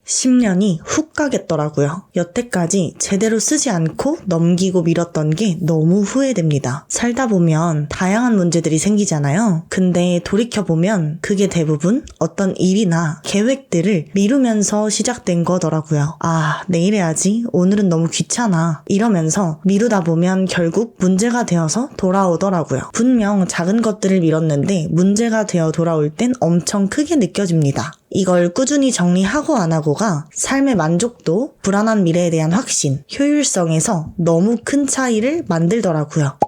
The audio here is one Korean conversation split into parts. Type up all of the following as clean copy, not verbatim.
10년이 훅 가겠더라고요. 여태까지 제대로 쓰지 않고 넘기고 미뤘던 게 너무 후회됩니다. 살다 보면 다양한 문제들이 생기잖아요. 근데 돌이켜보면 그게 대부분 어떤 일이나 계획들을 미루면서 시작된 거더라고요. 아, 내일 해야지. 오늘은 너무 귀찮아. 이러면서 미루다 보면 결국 문제가 되어서 돌아오더라고요. 분명 작은 것들을 미뤘는데 문제가 되어 돌아올 땐 엄청 크게 느껴집니다. 이걸 꾸준히 정리하고 안 하고가 삶의 만족도, 불안한 미래에 대한 확신, 효율성에서 너무 큰 차이를 만들더라고요.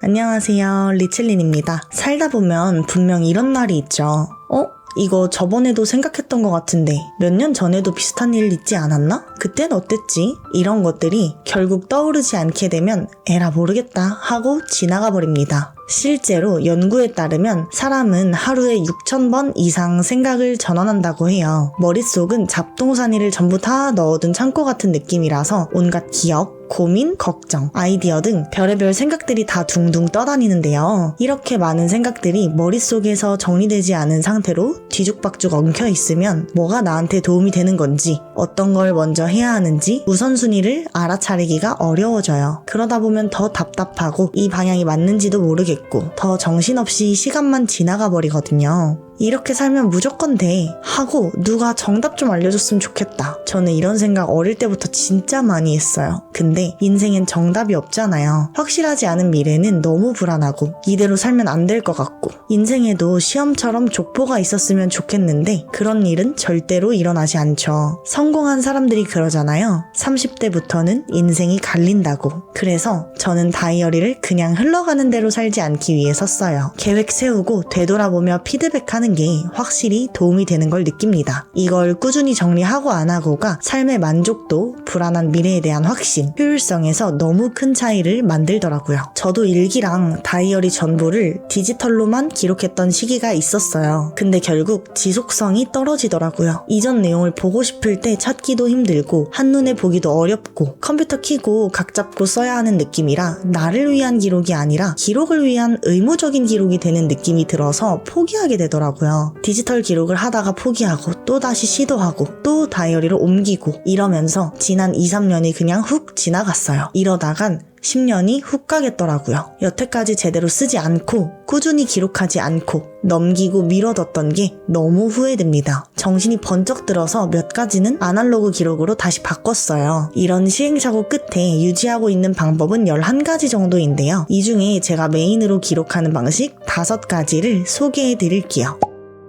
안녕하세요, 리첼린입니다. 살다 보면 분명 이런 날이 있죠. 이거 저번에도 생각했던 것 같은데 몇 년 전에도 비슷한 일 있지 않았나? 그땐 어땠지? 이런 것들이 결국 떠오르지 않게 되면 에라 모르겠다 하고 지나가 버립니다. 실제로 연구에 따르면 사람은 하루에 6,000번 이상 생각을 전환한다고 해요. 머릿속은 잡동사니를 전부 다 넣어둔 창고 같은 느낌이라서 온갖 기억, 고민, 걱정, 아이디어 등 별의별 생각들이 다 둥둥 떠다니는데요. 이렇게 많은 생각들이 머릿속에서 정리되지 않은 상태로 뒤죽박죽 엉켜 있으면 뭐가 나한테 도움이 되는 건지, 어떤 걸 먼저 해야 하는지 우선순위를 알아차리기가 어려워져요. 그러다 보면 더 답답하고 이 방향이 맞는지도 모르겠고 더 정신없이 시간만 지나가 버리거든요. 이렇게 살면 무조건 돼 하고 누가 정답 좀 알려줬으면 좋겠다. 저는 이런 생각 어릴 때부터 진짜 많이 했어요. 근데 인생엔 정답이 없잖아요. 확실하지 않은 미래는 너무 불안하고 이대로 살면 안 될 것 같고 인생에도 시험처럼 족보가 있었으면 좋겠는데 그런 일은 절대로 일어나지 않죠. 성공한 사람들이 그러잖아요. 30대부터는 인생이 갈린다고. 그래서 저는 다이어리를 그냥 흘러가는 대로 살지 않기 위해서 써요. 계획 세우고 되돌아보며 피드백하는 게 확실히 도움이 되는 걸 느낍니다. 이걸 꾸준히 정리하고 안 하고가 삶의 만족도, 불안한 미래에 대한 확신, 효율성에서 너무 큰 차이를 만들더라고요. 저도 일기랑 다이어리 전부를 디지털로만 기록했던 시기가 있었어요. 근데 결국 지속성이 떨어지더라고요. 이전 내용을 보고 싶을 때 찾기도 힘들고 한눈에 보기도 어렵고 컴퓨터 켜고 각 잡고 써야 하는 느낌이라 나를 위한 기록이 아니라 기록을 위한 의무적인 기록이 되는 느낌이 들어서 포기하게 되더라고요. 디지털 기록을 하다가 포기하고 또 다시 시도하고 또 다이어리로 옮기고 이러면서 지난 2-3년이 그냥 훅 지나갔어요. 이러다간 10년이 훅 가겠더라고요. 여태까지 제대로 쓰지 않고 꾸준히 기록하지 않고 넘기고 미뤄뒀던 게 너무 후회됩니다. 정신이 번쩍 들어서 몇 가지는 아날로그 기록으로 다시 바꿨어요. 이런 시행착오 끝에 유지하고 있는 방법은 11가지 정도인데요. 이 중에 제가 메인으로 기록하는 방식 5가지를 소개해 드릴게요.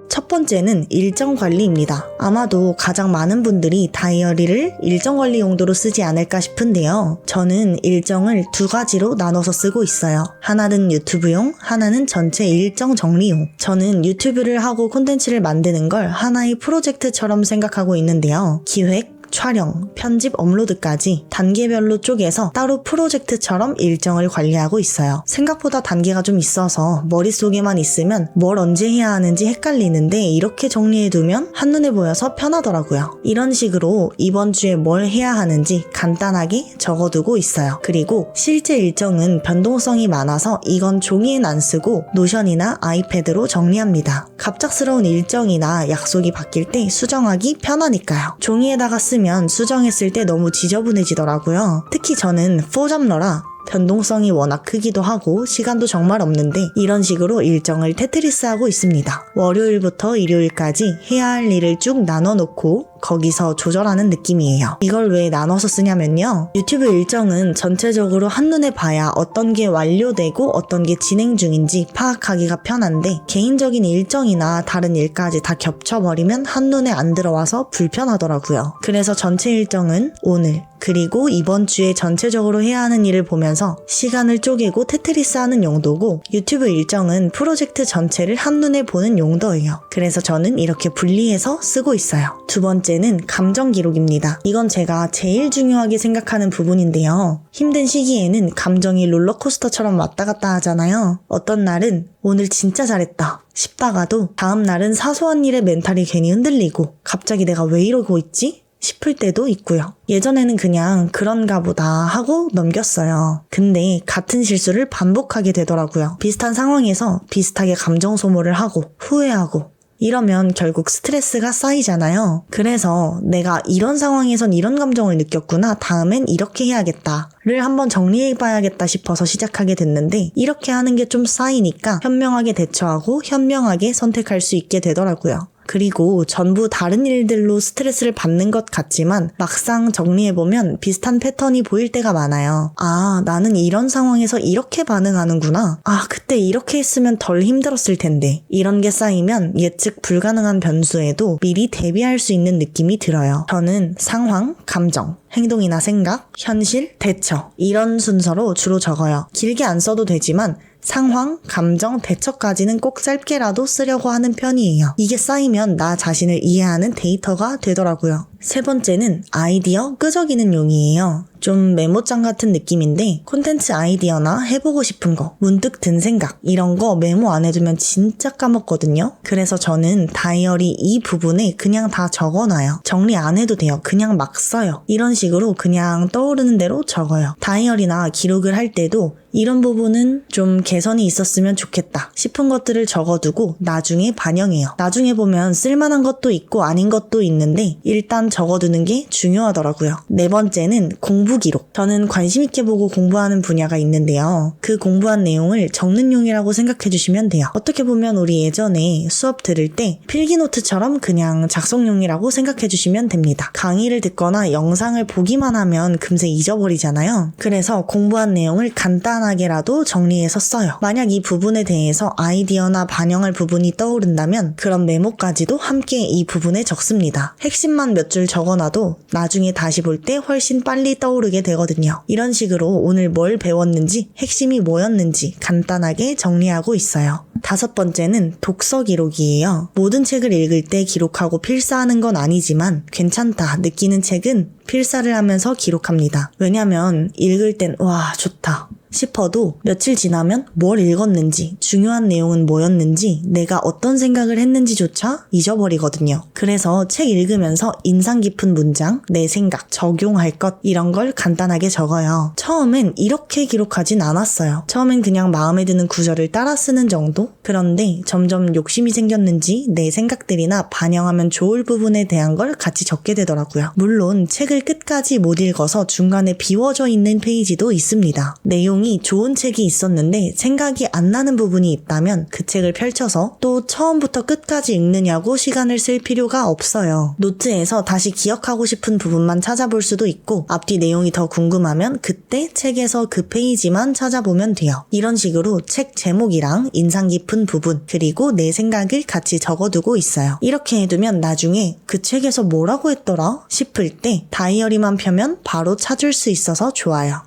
첫 번째는 일정 관리입니다. 아마도 가장 많은 분들이 다이어리를 일정 관리 용도로 쓰지 않을까 싶은데요. 저는 일정을 2가지로 나눠서 쓰고 있어요. 하나는 유튜브용, 하나는 전체 일정 정리용. 저는 유튜브를 하고 콘텐츠를 만드는 걸 하나의 프로젝트처럼 생각하고 있는데요. 기획, 촬영, 편집, 업로드까지 단계별로 쪼개서 따로 프로젝트처럼 일정을 관리하고 있어요. 생각보다 단계가 좀 있어서 머릿속에만 있으면 뭘 언제 해야 하는지 헷갈리는데 이렇게 정리해두면 한눈에 보여서 편하더라고요. 이런 식으로 이번 주에 뭘 해야 하는지 간단하게 적어두고 있어요. 그리고 실제 일정은 변동성이 많아서 이건 종이엔 안 쓰고 노션이나 아이패드로 정리합니다. 갑작스러운 일정이나 약속이 바뀔 때 수정하기 편하니까요. 종이에다가 쓰면 수정했을 때 너무 지저분해지더라고요. 특히 저는 포잡러라 변동성이 워낙 크기도 하고 시간도 정말 없는데 이런 식으로 일정을 테트리스하고 있습니다. 월요일부터 일요일까지 해야 할 일을 쭉 나눠놓고 거기서 조절하는 느낌이에요. 이걸 왜 나눠서 쓰냐면요. 유튜브 일정은 전체적으로 한눈에 봐야 어떤 게 완료되고 어떤 게 진행 중인지 파악하기가 편한데 개인적인 일정이나 다른 일까지 다 겹쳐버리면 한눈에 안 들어와서 불편하더라고요. 그래서 전체 일정은 오늘 그리고 이번 주에 전체적으로 해야 하는 일을 보면서 시간을 쪼개고 테트리스하는 용도고 유튜브 일정은 프로젝트 전체를 한눈에 보는 용도예요. 그래서 저는 이렇게 분리해서 쓰고 있어요. 두 번째는 감정 기록입니다. 이건 제가 제일 중요하게 생각하는 부분인데요. 힘든 시기에는 감정이 롤러코스터처럼 왔다 갔다 하잖아요. 어떤 날은 오늘 진짜 잘했다 싶다가도 다음 날은 사소한 일에 멘탈이 괜히 흔들리고 갑자기 내가 왜 이러고 있지? 싶을 때도 있고요. 예전에는 그냥 그런가 보다 하고 넘겼어요. 근데 같은 실수를 반복하게 되더라고요. 비슷한 상황에서 비슷하게 감정 소모를 하고 후회하고 이러면 결국 스트레스가 쌓이잖아요. 그래서 내가 이런 상황에선 이런 감정을 느꼈구나. 다음엔 이렇게 해야겠다를 한번 정리해봐야겠다 싶어서 시작하게 됐는데 이렇게 하는 게 좀 쌓이니까 현명하게 대처하고 현명하게 선택할 수 있게 되더라고요. 그리고 전부 다른 일들로 스트레스를 받는 것 같지만 막상 정리해보면 비슷한 패턴이 보일 때가 많아요. 아, 나는 이런 상황에서 이렇게 반응하는구나. 아, 그때 이렇게 했으면 덜 힘들었을 텐데. 이런 게 쌓이면 예측 불가능한 변수에도 미리 대비할 수 있는 느낌이 들어요. 저는 상황, 감정, 행동이나 생각, 현실, 대처 이런 순서로 주로 적어요. 길게 안 써도 되지만 상황, 감정, 대처까지는 꼭 짧게라도 쓰려고 하는 편이에요. 이게 쌓이면 나 자신을 이해하는 데이터가 되더라고요. 세 번째는 아이디어 끄적이는 용이에요. 좀 메모장 같은 느낌인데 콘텐츠 아이디어나 해보고 싶은 거, 문득 든 생각 이런 거 메모 안 해두면 진짜 까먹거든요. 그래서 저는 다이어리 이 부분에 그냥 다 적어놔요. 정리 안 해도 돼요. 그냥 막 써요. 이런 식으로 그냥 떠오르는 대로 적어요. 다이어리나 기록을 할 때도 이런 부분은 좀 개선이 있었으면 좋겠다 싶은 것들을 적어두고 나중에 반영해요. 나중에 보면 쓸만한 것도 있고 아닌 것도 있는데 일단 적어두는 게 중요하더라고요. 네 번째는 공부 기록. 저는 관심 있게 보고 공부하는 분야가 있는데요. 그 공부한 내용을 적는 용이라고 생각해 주시면 돼요. 어떻게 보면 우리 예전에 수업 들을 때 필기노트처럼 그냥 작성용이라고 생각해 주시면 됩니다. 강의를 듣거나 영상을 보기만 하면 금세 잊어버리잖아요. 그래서 공부한 내용을 간단하게라도 정리해서 써요. 만약 이 부분에 대해서 아이디어나 반영할 부분이 떠오른다면 그런 메모까지도 함께 이 부분에 적습니다. 핵심만 몇 줄 적어놔도 나중에 다시 볼 때 훨씬 빨리 떠오르게 되거든요. 이런 식으로 오늘 뭘 배웠는지, 핵심이 뭐였는지 간단하게 정리하고 있어요. 다섯 번째는 독서 기록이에요. 모든 책을 읽을 때 기록하고 필사하는 건 아니지만 괜찮다 느끼는 책은 필사를 하면서 기록합니다. 왜냐면 읽을 땐 와 좋다 싶어도 며칠 지나면 뭘 읽었는지, 중요한 내용은 뭐였는지, 내가 어떤 생각을 했는지조차 잊어버리거든요. 그래서 책 읽으면서 인상 깊은 문장, 내 생각, 적용할 것 이런 걸 간단하게 적어요. 처음엔 이렇게 기록하진 않았어요. 처음엔 그냥 마음에 드는 구절을 따라 쓰는 정도? 그런데 점점 욕심이 생겼는지 내 생각들이나 반영하면 좋을 부분에 대한 걸 같이 적게 되더라고요. 물론 책을 끝까지 못 읽어서 중간에 비워져 있는 페이지도 있습니다. 내용이 좋은 책이 있었는데 생각이 안 나는 부분이 있다면 그 책을 펼쳐서 또 처음부터 끝까지 읽느냐고 시간을 쓸 필요가 없어요. 노트에서 다시 기억하고 싶은 부분만 찾아볼 수도 있고 앞뒤 내용이 더 궁금하면 그때 책에서 그 페이지만 찾아보면 돼요. 이런 식으로 책 제목이랑 인상 깊은 부분 그리고 내 생각을 같이 적어두고 있어요. 이렇게 해두면 나중에 그 책에서 뭐라고 했더라 싶을 때 다이어리만 펴면 바로 찾을 수 있어서 좋아요.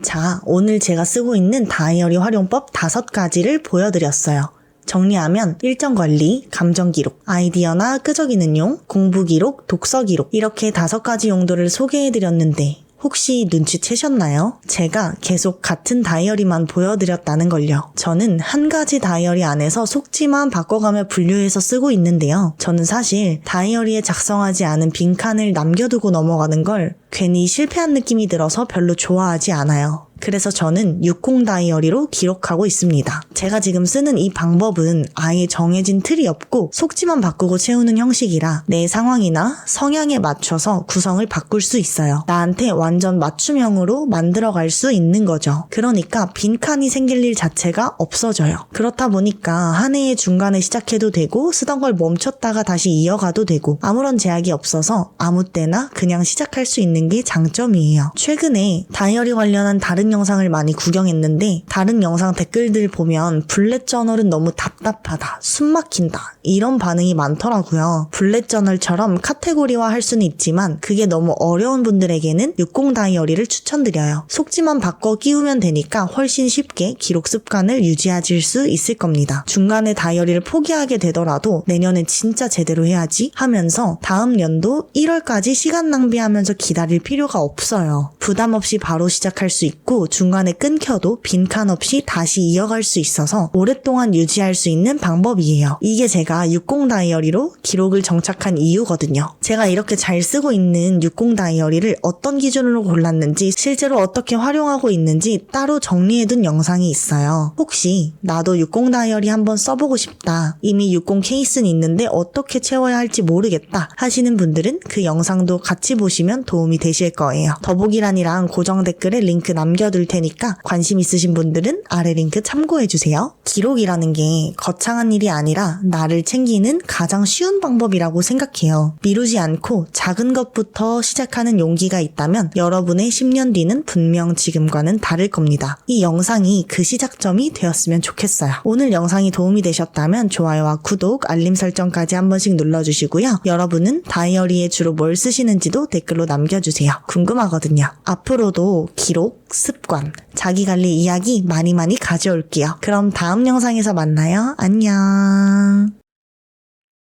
자, 오늘 제가 쓰고 있는 다이어리 활용법 5가지를 보여드렸어요. 정리하면 일정 관리, 감정 기록, 아이디어나 끄적이는 용, 공부 기록, 독서 기록 이렇게 5가지 용도를 소개해드렸는데 혹시 눈치채셨나요? 제가 계속 같은 다이어리만 보여드렸다는 걸요. 저는 한 가지 다이어리 안에서 속지만 바꿔가며 분류해서 쓰고 있는데요. 저는 사실 다이어리에 작성하지 않은 빈칸을 남겨두고 넘어가는 걸 괜히 실패한 느낌이 들어서 별로 좋아하지 않아요. 그래서 저는 60 다이어리로 기록하고 있습니다. 제가 지금 쓰는 이 방법은 아예 정해진 틀이 없고 속지만 바꾸고 채우는 형식이라 내 상황이나 성향에 맞춰서 구성을 바꿀 수 있어요. 나한테 완전 맞춤형으로 만들어갈 수 있는 거죠. 그러니까 빈칸이 생길 일 자체가 없어져요. 그렇다 보니까 한 해의 중간에 시작해도 되고 쓰던 걸 멈췄다가 다시 이어가도 되고 아무런 제약이 없어서 아무 때나 그냥 시작할 수 있는 게 장점이에요. 최근에 다이어리 관련한 다른 영상을 많이 구경했는데 다른 영상 댓글들 보면 블랙 저널은 너무 답답하다, 숨막힌다 이런 반응이 많더라고요. 블랙 저널처럼 카테고리화 할 수는 있지만 그게 너무 어려운 분들에게는 60 다이어리를 추천드려요. 속지만 바꿔 끼우면 되니까 훨씬 쉽게 기록 습관을 유지하실 수 있을 겁니다. 중간에 다이어리를 포기하게 되더라도 내년엔 진짜 제대로 해야지 하면서 다음 연도 1월까지 시간 낭비하면서 기다릴 필요가 없어요. 부담 없이 바로 시작할 수 있고 그리고 중간에 끊겨도 빈칸 없이 다시 이어갈 수 있어서 오랫동안 유지할 수 있는 방법이에요. 이게 제가 60 다이어리로 기록을 정착한 이유거든요. 제가 이렇게 잘 쓰고 있는 60 다이어리를 어떤 기준으로 골랐는지, 실제로 어떻게 활용하고 있는지 따로 정리해둔 영상이 있어요. 혹시 나도 60 다이어리 한번 써보고 싶다, 이미 60 케이스는 있는데 어떻게 채워야 할지 모르겠다 하시는 분들은 그 영상도 같이 보시면 도움이 되실 거예요. 더보기란이랑 고정 댓글에 링크 남겨둘 테니까 관심 있으신 분들은 아래 링크 참고해주세요. 기록이라는 게 거창한 일이 아니라 나를 챙기는 가장 쉬운 방법이라고 생각해요. 미루지 않고 작은 것부터 시작하는 용기가 있다면 여러분의 10년 뒤는 분명 지금과는 다를 겁니다. 이 영상이 그 시작점이 되었으면 좋겠어요. 오늘 영상이 도움이 되셨다면 좋아요와 구독, 알림 설정까지 한 번씩 눌러주시고요. 여러분은 다이어리에 주로 뭘 쓰시는지도 댓글로 남겨주세요. 궁금하거든요. 앞으로도 기록, 습관, 자기관리 이야기 많이 가져올게요. 그럼 다음 영상에서 만나요. 안녕.